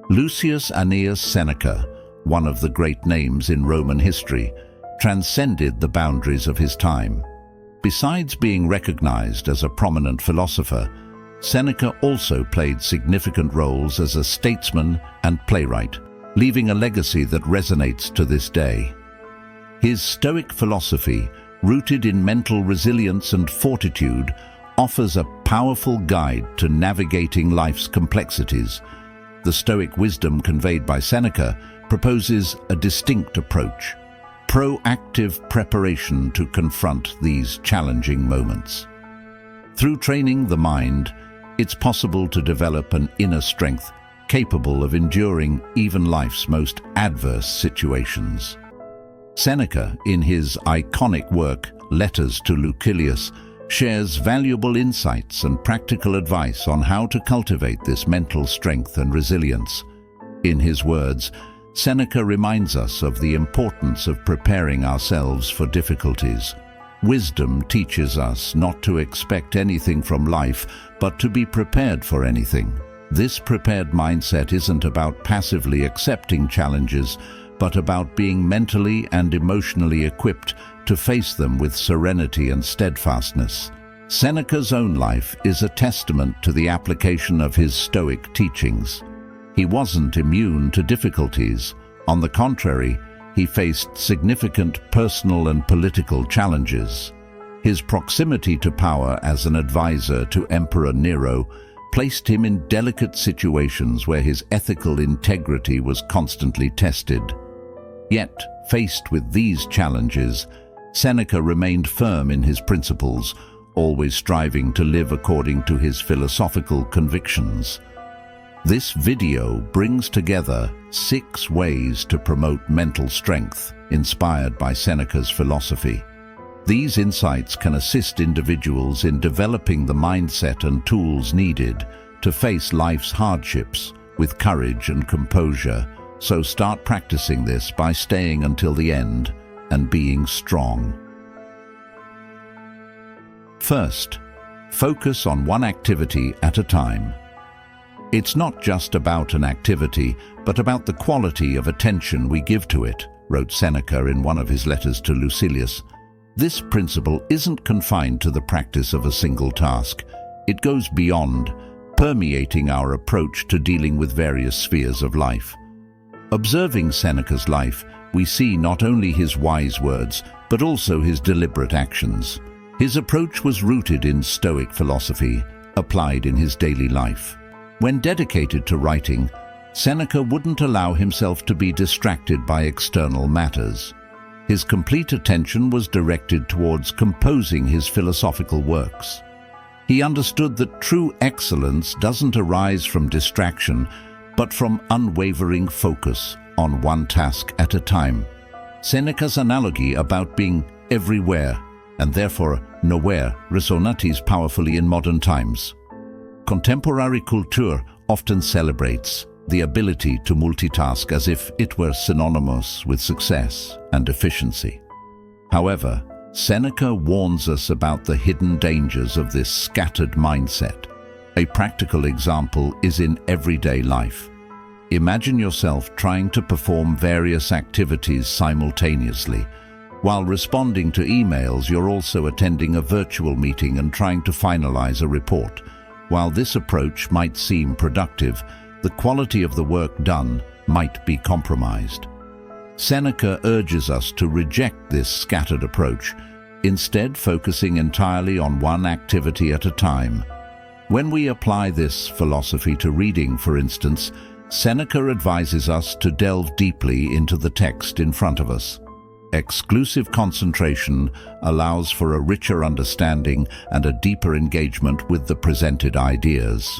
Lucius Annaeus Seneca, one of the great names in Roman history, transcended the boundaries of his time. Besides being recognized as a prominent philosopher, Seneca also played significant roles as a statesman and playwright, leaving a legacy that resonates to this day. His Stoic philosophy, rooted in mental resilience and fortitude, offers a powerful guide to navigating life's complexities. The Stoic wisdom conveyed by Seneca proposes a distinct approach, proactive preparation to confront these challenging moments. Through training the mind, it's possible to develop an inner strength capable of enduring even life's most adverse situations. Seneca, in his iconic work, Letters to Lucilius, shares valuable insights and practical advice on how to cultivate this mental strength and resilience. In his words, Seneca reminds us of the importance of preparing ourselves for difficulties. Wisdom teaches us not to expect anything from life, but to be prepared for anything. This prepared mindset isn't about passively accepting challenges, but about being mentally and emotionally equipped to face them with serenity and steadfastness. Seneca's own life is a testament to the application of his Stoic teachings. He wasn't immune to difficulties. On the contrary, he faced significant personal and political challenges. His proximity to power as an advisor to Emperor Nero placed him in delicate situations where his ethical integrity was constantly tested. Yet, faced with these challenges, Seneca remained firm in his principles, always striving to live according to his philosophical convictions. This video brings together 6 ways to promote mental strength, inspired by Seneca's philosophy. These insights can assist individuals in developing the mindset and tools needed to face life's hardships with courage and composure. So start practicing this by staying until the end and being strong. First, focus on one activity at a time. It's not just about an activity, but about the quality of attention we give to it, wrote Seneca in one of his letters to Lucilius. This principle isn't confined to the practice of a single task. It goes beyond, permeating our approach to dealing with various spheres of life. Observing Seneca's life, we see not only his wise words, but also his deliberate actions. His approach was rooted in Stoic philosophy, applied in his daily life. When dedicated to writing, Seneca wouldn't allow himself to be distracted by external matters. His complete attention was directed towards composing his philosophical works. He understood that true excellence doesn't arise from distraction, but from unwavering focus on one task at a time. Seneca's analogy about being everywhere and therefore nowhere resonates powerfully in modern times. Contemporary culture often celebrates the ability to multitask as if it were synonymous with success and efficiency. However, Seneca warns us about the hidden dangers of this scattered mindset. A practical example is in everyday life. Imagine yourself trying to perform various activities simultaneously. While responding to emails, you're also attending a virtual meeting and trying to finalize a report. While this approach might seem productive, the quality of the work done might be compromised. Seneca urges us to reject this scattered approach, instead focusing entirely on one activity at a time. When we apply this philosophy to reading, for instance, Seneca advises us to delve deeply into the text in front of us. Exclusive concentration allows for a richer understanding and a deeper engagement with the presented ideas.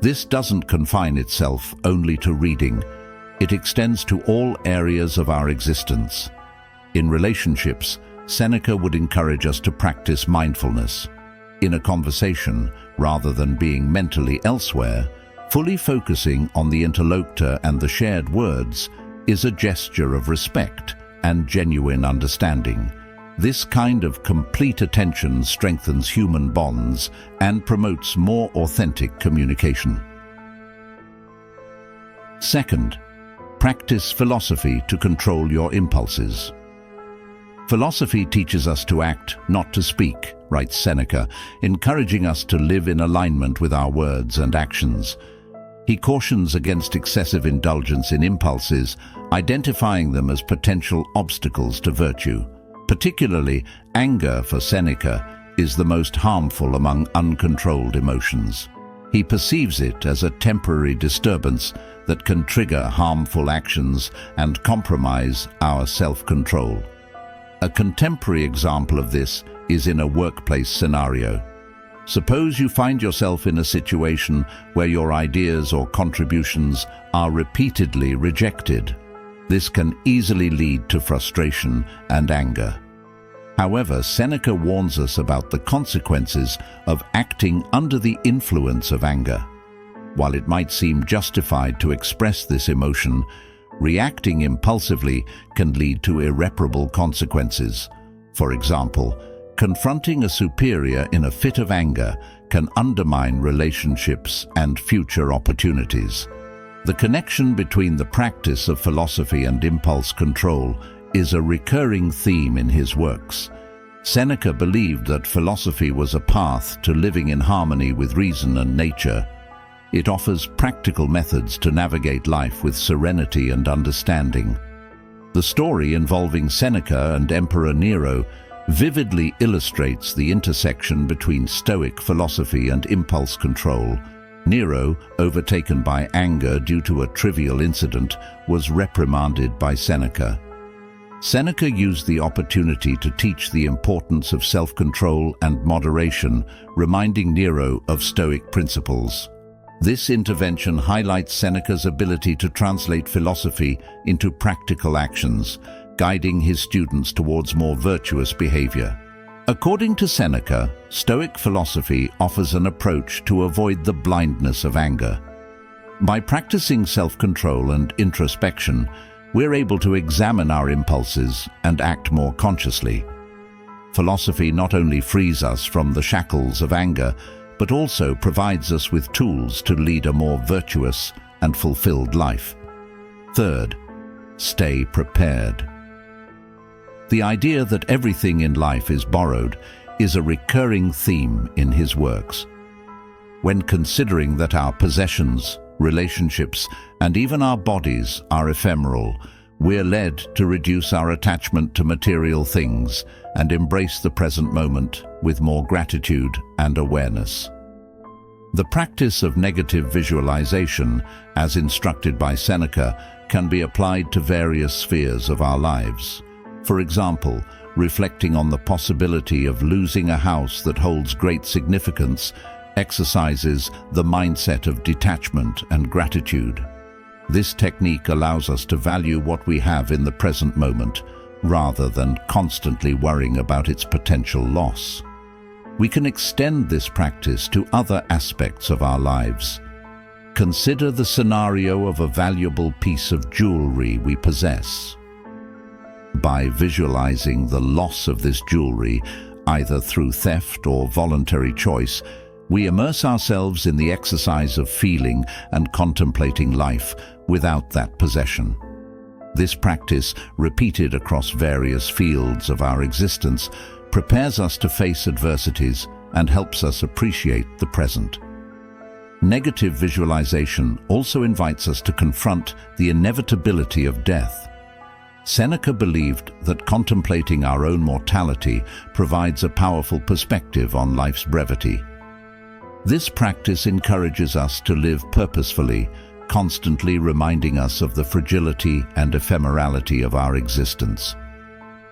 This doesn't confine itself only to reading. It extends to all areas of our existence. In relationships, Seneca would encourage us to practice mindfulness. In a conversation, rather than being mentally elsewhere, fully focusing on the interlocutor and the shared words is a gesture of respect and genuine understanding. This kind of complete attention strengthens human bonds and promotes more authentic communication. Second, practice philosophy to control your impulses. Philosophy teaches us to act, not to speak, writes Seneca, encouraging us to live in alignment with our words and actions. He cautions against excessive indulgence in impulses, identifying them as potential obstacles to virtue. Particularly, anger, for Seneca, is the most harmful among uncontrolled emotions. He perceives it as a temporary disturbance that can trigger harmful actions and compromise our self-control. A contemporary example of this is in a workplace scenario. Suppose you find yourself in a situation where your ideas or contributions are repeatedly rejected. This can easily lead to frustration and anger. However, Seneca warns us about the consequences of acting under the influence of anger. While it might seem justified to express this emotion, reacting impulsively can lead to irreparable consequences. For example, confronting a superior in a fit of anger can undermine relationships and future opportunities. The connection between the practice of philosophy and impulse control is a recurring theme in his works. Seneca believed that philosophy was a path to living in harmony with reason and nature. It offers practical methods to navigate life with serenity and understanding. The story involving Seneca and Emperor Nero vividly illustrates the intersection between Stoic philosophy and impulse control. Nero, overtaken by anger due to a trivial incident, was reprimanded by Seneca. Seneca used the opportunity to teach the importance of self-control and moderation, reminding Nero of Stoic principles. This intervention highlights Seneca's ability to translate philosophy into practical actions, guiding his students towards more virtuous behavior. According to Seneca, Stoic philosophy offers an approach to avoid the blindness of anger. By practicing self-control and introspection, we're able to examine our impulses and act more consciously. Philosophy not only frees us from the shackles of anger, but also provides us with tools to lead a more virtuous and fulfilled life. Third, stay prepared. The idea that everything in life is borrowed is a recurring theme in his works. When considering that our possessions, relationships, and even our bodies are ephemeral, we're led to reduce our attachment to material things and embrace the present moment with more gratitude and awareness. The practice of negative visualization, as instructed by Seneca, can be applied to various spheres of our lives. For example, reflecting on the possibility of losing a house that holds great significance exercises the mindset of detachment and gratitude. This technique allows us to value what we have in the present moment, rather than constantly worrying about its potential loss. We can extend this practice to other aspects of our lives. Consider the scenario of a valuable piece of jewelry we possess. By visualizing the loss of this jewelry, either through theft or voluntary choice, we immerse ourselves in the exercise of feeling and contemplating life without that possession. This practice, repeated across various fields of our existence, prepares us to face adversities and helps us appreciate the present. Negative visualization also invites us to confront the inevitability of death. Seneca believed that contemplating our own mortality provides a powerful perspective on life's brevity. This practice encourages us to live purposefully, constantly reminding us of the fragility and ephemerality of our existence.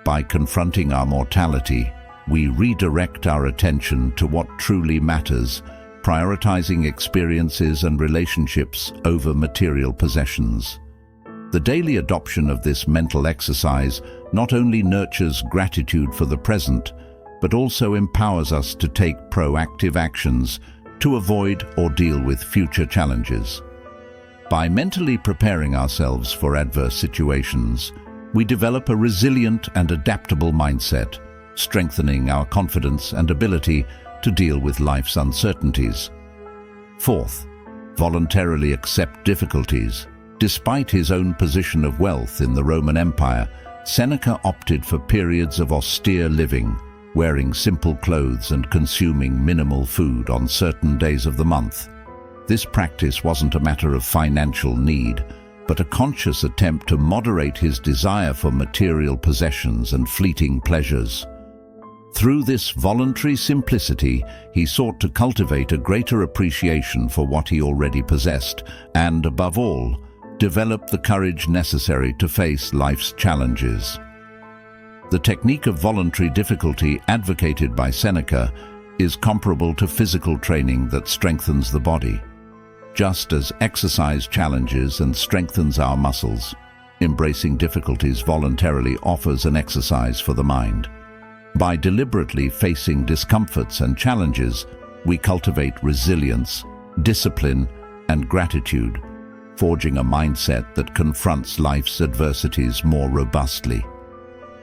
By confronting our mortality, we redirect our attention to what truly matters, prioritizing experiences and relationships over material possessions. The daily adoption of this mental exercise not only nurtures gratitude for the present, but also empowers us to take proactive actions to avoid or deal with future challenges. By mentally preparing ourselves for adverse situations, we develop a resilient and adaptable mindset, strengthening our confidence and ability to deal with life's uncertainties. Fourth, voluntarily accept difficulties. Despite his own position of wealth in the Roman Empire, Seneca opted for periods of austere living, wearing simple clothes and consuming minimal food on certain days of the month. This practice wasn't a matter of financial need, but a conscious attempt to moderate his desire for material possessions and fleeting pleasures. Through this voluntary simplicity, he sought to cultivate a greater appreciation for what he already possessed and, above all, develop the courage necessary to face life's challenges. The technique of voluntary difficulty advocated by Seneca is comparable to physical training that strengthens the body. Just as exercise challenges and strengthens our muscles, embracing difficulties voluntarily offers an exercise for the mind. By deliberately facing discomforts and challenges, we cultivate resilience, discipline, and gratitude, forging a mindset that confronts life's adversities more robustly.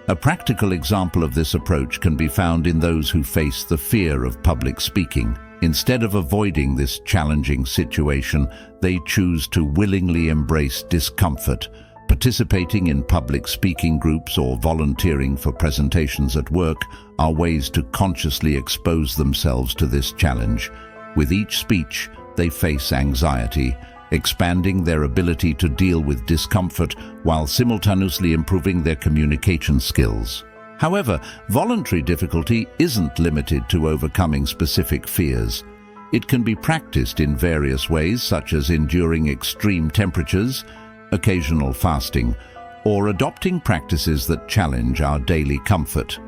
A practical example of this approach can be found in those who face the fear of public speaking. Instead of avoiding this challenging situation, they choose to willingly embrace discomfort. Participating in public speaking groups or volunteering for presentations at work are ways to consciously expose themselves to this challenge. With each speech, they face anxiety, expanding their ability to deal with discomfort while simultaneously improving their communication skills. However, voluntary difficulty isn't limited to overcoming specific fears. It can be practiced in various ways, such as enduring extreme temperatures, occasional fasting, or adopting practices that challenge our daily comfort.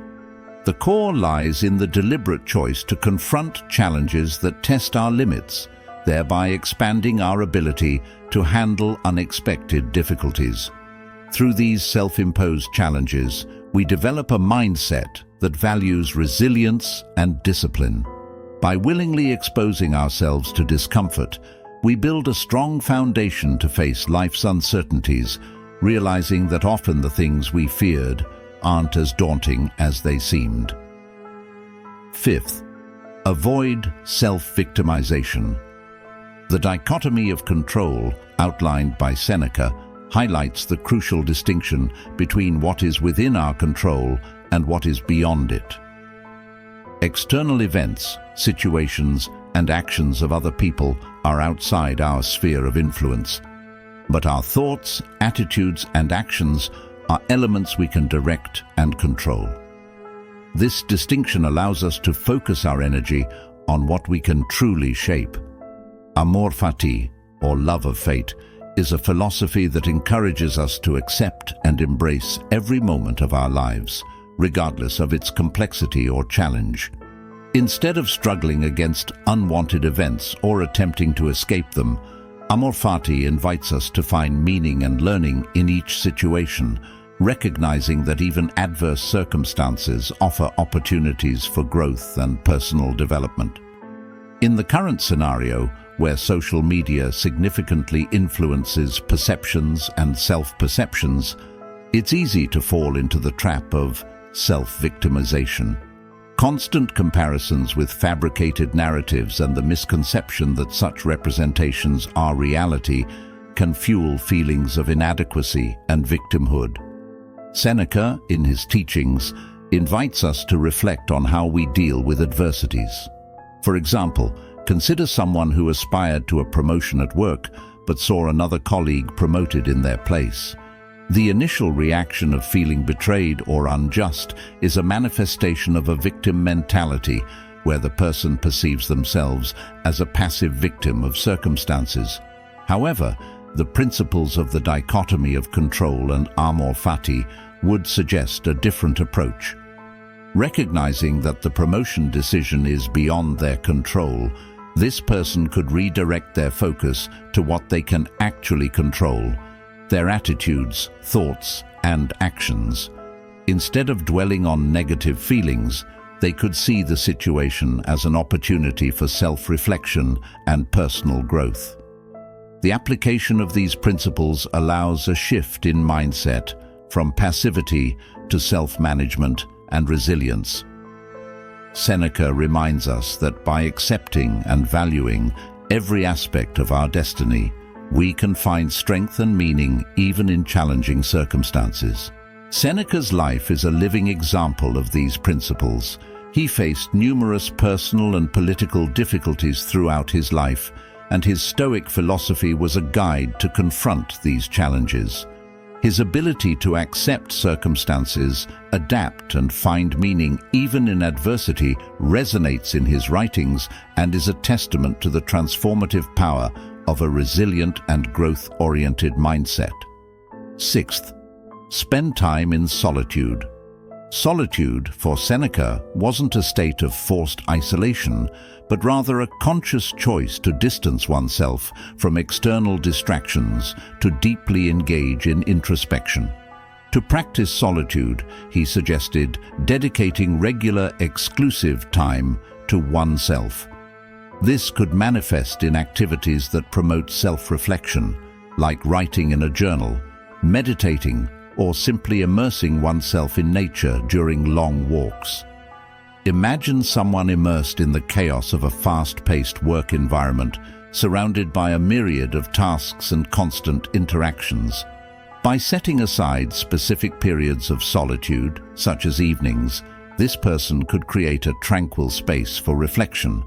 The core lies in the deliberate choice to confront challenges that test our limits, thereby expanding our ability to handle unexpected difficulties. Through these self-imposed challenges, we develop a mindset that values resilience and discipline. By willingly exposing ourselves to discomfort, we build a strong foundation to face life's uncertainties, realizing that often the things we feared aren't as daunting as they seemed. Fifth, avoid self-victimization. The dichotomy of control, outlined by Seneca, highlights the crucial distinction between what is within our control and what is beyond it. External events, situations, and actions of other people are outside our sphere of influence, but our thoughts, attitudes, and actions are elements we can direct and control. This distinction allows us to focus our energy on what we can truly shape. Amor fati, or love of fate, is a philosophy that encourages us to accept and embrace every moment of our lives, regardless of its complexity or challenge. Instead of struggling against unwanted events or attempting to escape them, Amor fati invites us to find meaning and learning in each situation, recognizing that even adverse circumstances offer opportunities for growth and personal development. In the current scenario, where social media significantly influences perceptions and self-perceptions, it's easy to fall into the trap of self-victimization. Constant comparisons with fabricated narratives and the misconception that such representations are reality can fuel feelings of inadequacy and victimhood. Seneca, in his teachings, invites us to reflect on how we deal with adversities. For example, consider someone who aspired to a promotion at work but saw another colleague promoted in their place. The initial reaction of feeling betrayed or unjust is a manifestation of a victim mentality, where the person perceives themselves as a passive victim of circumstances. However, the principles of the dichotomy of control and amor fati would suggest a different approach. Recognizing that the promotion decision is beyond their control, this person could redirect their focus to what they can actually control: their attitudes, thoughts, and actions. Instead of dwelling on negative feelings, they could see the situation as an opportunity for self-reflection and personal growth. The application of these principles allows a shift in mindset from passivity to self-management and resilience. Seneca reminds us that by accepting and valuing every aspect of our destiny, we can find strength and meaning even in challenging circumstances. Seneca's life is a living example of these principles. He faced numerous personal and political difficulties throughout his life, and his Stoic philosophy was a guide to confront these challenges. His ability to accept circumstances, adapt and find meaning even in adversity resonates in his writings and is a testament to the transformative power of a resilient and growth-oriented mindset. Sixth, spend time in solitude. Solitude, for Seneca, wasn't a state of forced isolation, but rather a conscious choice to distance oneself from external distractions, to deeply engage in introspection. To practice solitude, he suggested dedicating regular, exclusive time to oneself. This could manifest in activities that promote self-reflection, like writing in a journal, meditating, or simply immersing oneself in nature during long walks. Imagine someone immersed in the chaos of a fast-paced work environment, surrounded by a myriad of tasks and constant interactions. By setting aside specific periods of solitude, such as evenings, this person could create a tranquil space for reflection.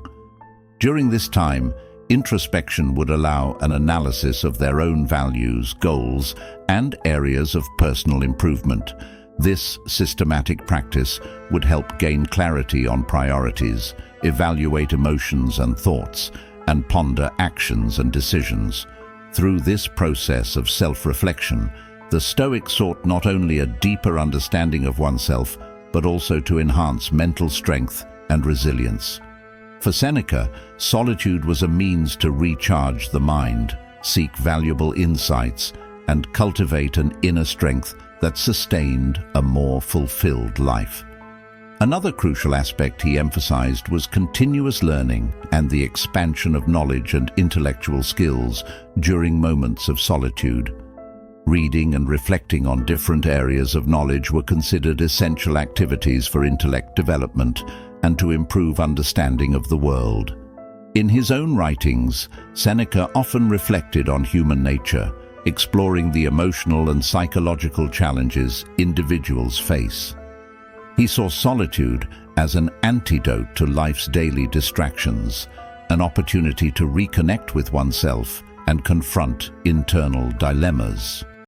During this time, introspection would allow an analysis of their own values, goals, and areas of personal improvement. This systematic practice would help gain clarity on priorities, evaluate emotions and thoughts, and ponder actions and decisions. Through this process of self-reflection, the Stoics sought not only a deeper understanding of oneself, but also to enhance mental strength and resilience. For Seneca, solitude was a means to recharge the mind, seek valuable insights, and cultivate an inner strength that sustained a more fulfilled life. Another crucial aspect he emphasized was continuous learning and the expansion of knowledge and intellectual skills during moments of solitude. Reading and reflecting on different areas of knowledge were considered essential activities for intellect development and to improve understanding of the world. In his own writings, Seneca often reflected on human nature, exploring the emotional and psychological challenges individuals face. He saw solitude as an antidote to life's daily distractions, an opportunity to reconnect with oneself and confront internal dilemmas.